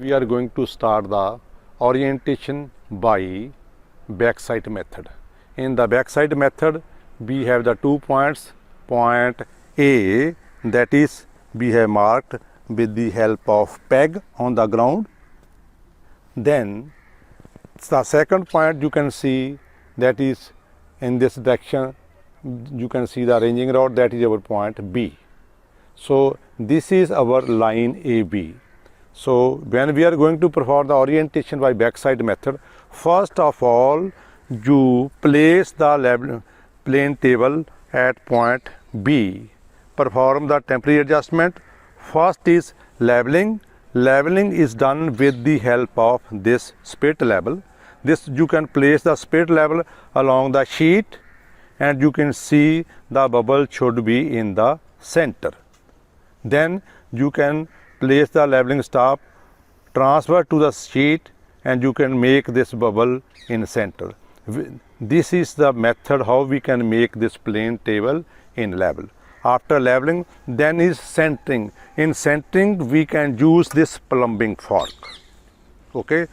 We are going to start the orientation by backside method. In the backside method, we have the 2 points. Point A, that is we have marked with the help of peg on the ground. Then the second point you can see, that is in this direction, you can see the ranging rod, that is our point B. So this is our line AB. So when we are going to perform the orientation by backside method, first of all you place the plane table at point B, perform the temporary adjustment. First is leveling. Leveling is done with the help of this spirit level. This you can place the spirit level along the sheet and you can see the bubble should be in the center. Then you can place the leveling stop, transfer to the sheet, and you can make this bubble in center. This is the method how we can make this plane table in level. After leveling, then is centering. In centering, we can use this plumbing fork. Okay,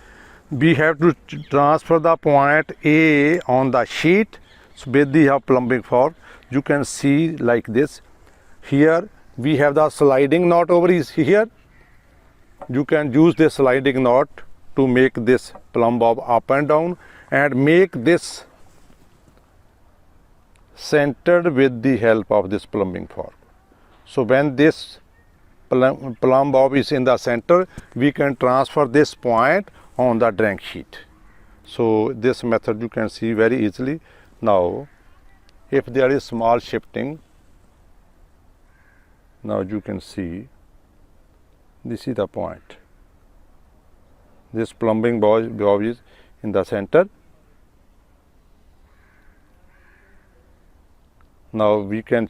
we have to transfer the point A on the sheet with the plumbing fork. You can see like this. Here we have the sliding knot over here. You can use this sliding knot to make this plumb bob up and down and make this centered with the help of this plumbing fork. So when this plumb bob is in the center, we can transfer this point on the drawing sheet. So this method you can see very easily. Now if there is small shifting, now you can see this is the point. This plumbing bob is in the center. Now we can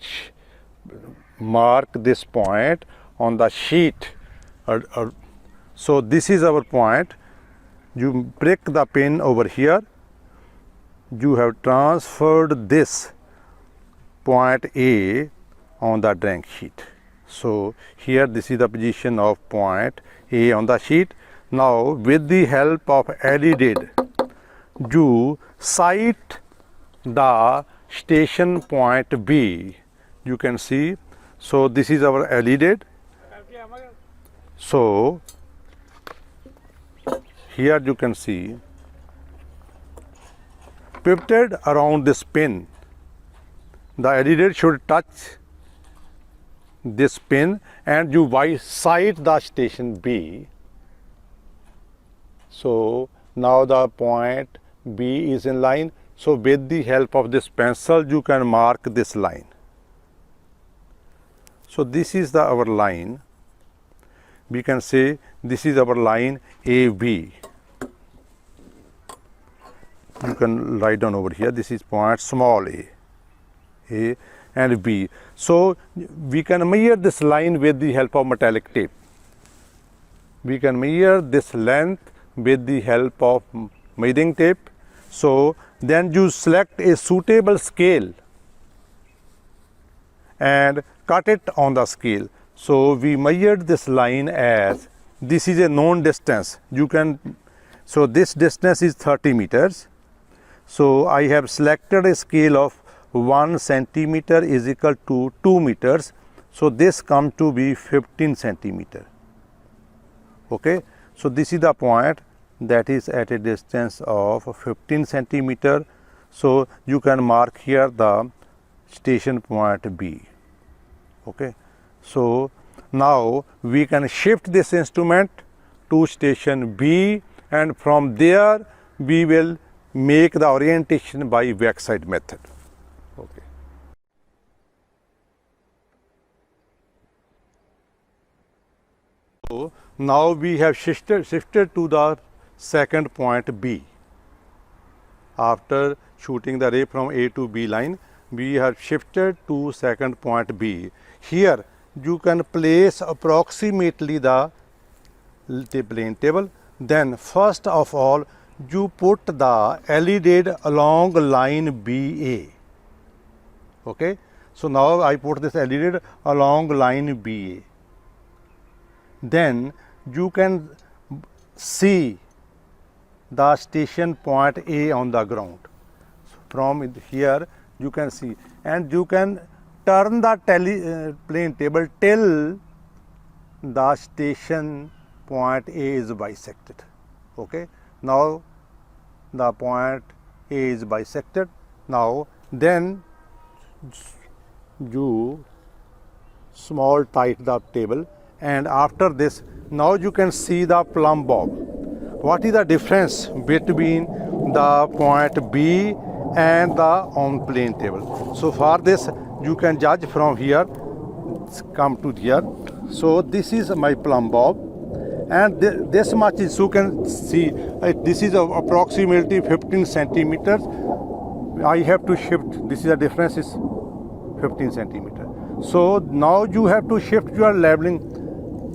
mark this point on the sheet. So this is our point. You prick the pin over here. You have transferred this point A on the drawing sheet. So here this is the position of point A on the sheet. Now with the help of LED, you sight the station point B. You can see. So this is our LED. So here you can see pivoted around this pin. The LED should touch this pin and you sight the station B. So now the point B is in line. So with the help of this pencil you can mark this line. So this is our line. We can say this is our line AB. You can write down over here, this is point small a and B. So we can measure this line with the help of metallic tape. We can measure this length with the help of measuring tape. So then you select a suitable scale and cut it on the scale. So we measured this line as, this is a known distance. So this distance is 30 meters. So I have selected a scale of 1 centimeter is equal to 2 meters. So this comes to be 15 centimeter. Okay. So this is the point that is at a distance of 15 centimeter. So you can mark here the station point B. Okay. So now we can shift this instrument to station B and from there we will make the orientation by backside method. Okay. So now we have shifted to the second point B. After shooting the ray from A to B line, we have shifted to second point B. Here you can place approximately the plane table. Then first of all you put the LED along line BA. Okay. So now I put this LED along line BA. Then you can see the station point A on the ground. So from here you can see, and you can turn the plane table till the station point A is bisected. Okay, now the point A is bisected. Now then you small tight the table, and after this now you can see the plumb bob. What is the difference between the point B and the on plane table? So for this you can judge from here, come to here. So this is my plumb bob, and this much is, you can see this is approximately 15 centimeters. I have to shift, this is the difference is 15 centimeters. So now you have to shift your leveling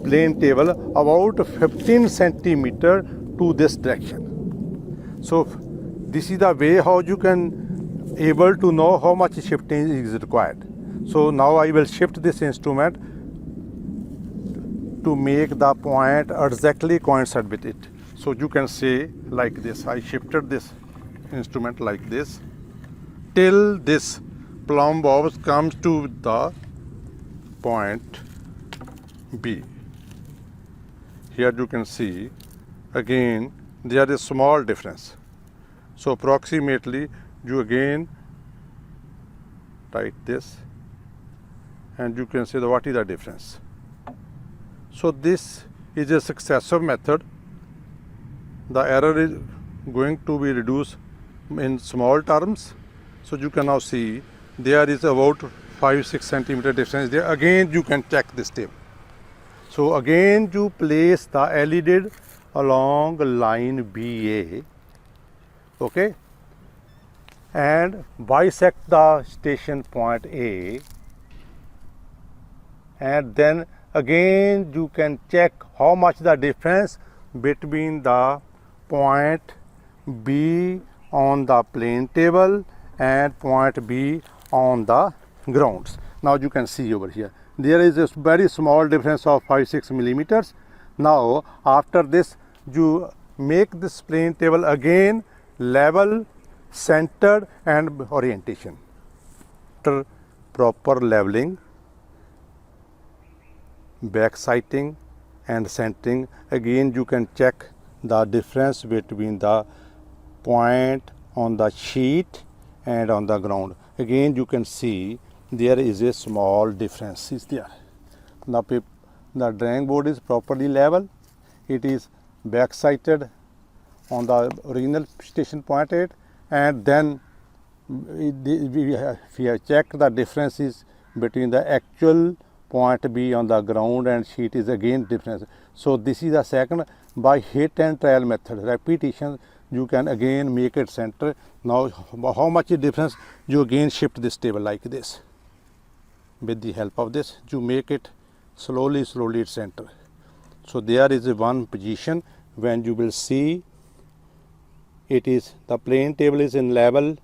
plane table about 15 centimeter to this direction. So this is the way how you can able to know how much shifting is required. So now I will shift this instrument to make the point exactly coincide with it. So you can say like this, I shifted this instrument like this till this plumb bob comes to the point B. Here you can see again there is small difference. So approximately you again write this, and you can see what is the difference. So this is a successive method. The error is going to be reduced in small terms. So you can now see there is about 5-6 centimeter difference there. Again you can check this table. So again you place the LED along line BA, okay, and bisect the station point A, and then again you can check how much the difference between the point B on the plane table and point B on the grounds. Now you can see over here there is a very small difference of 5-6 millimeters. Now after this you make this plane table again level, centered and orientation. After proper leveling, back sighting and centering, again you can check the difference between the point on the sheet and on the ground. Again you can see there is a small difference is there. The drawing board is properly level, it is back sighted on the original station point 8, and then we have checked the differences between the actual point B on the ground and sheet is again difference. So this is the second, by hit and trial method, repetition you can again make it center. Now how much is difference, you again shift this table like this. With the help of this you make it slowly its center. So there is a one position when you will see it is the plane table is in level.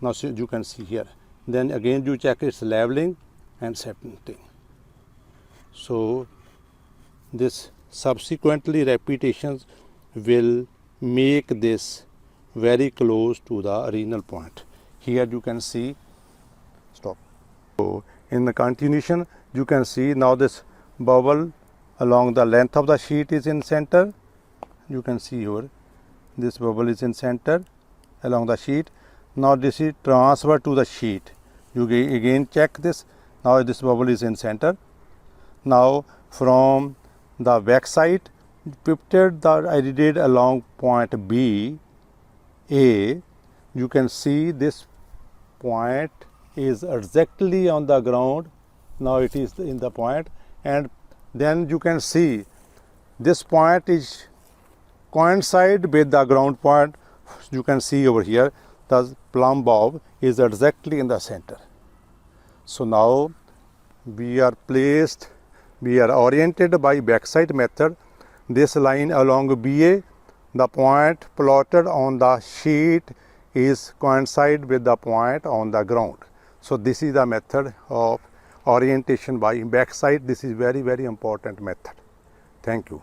Now so you can see here, then again you check its leveling and centering. So this subsequently repetitions will make this very close to the original point. Here you can see, stop. So in the continuation you can see now this bubble along the length of the sheet is in center. You can see here this bubble is in center along the sheet. Now this is transferred to the sheet. You again check this. Now this bubble is in center. Now from the back side pivoted the LED along point B A, you can see this point is exactly on the ground. Now it is in the point, and then you can see this point is coincide with the ground point. You can see over here the plumb bob is exactly in the center. So now we are oriented by backside method. This line along BA, the point plotted on the sheet is coincide with the point on the ground. So this is the method of orientation by backside. This is very important method. Thank you.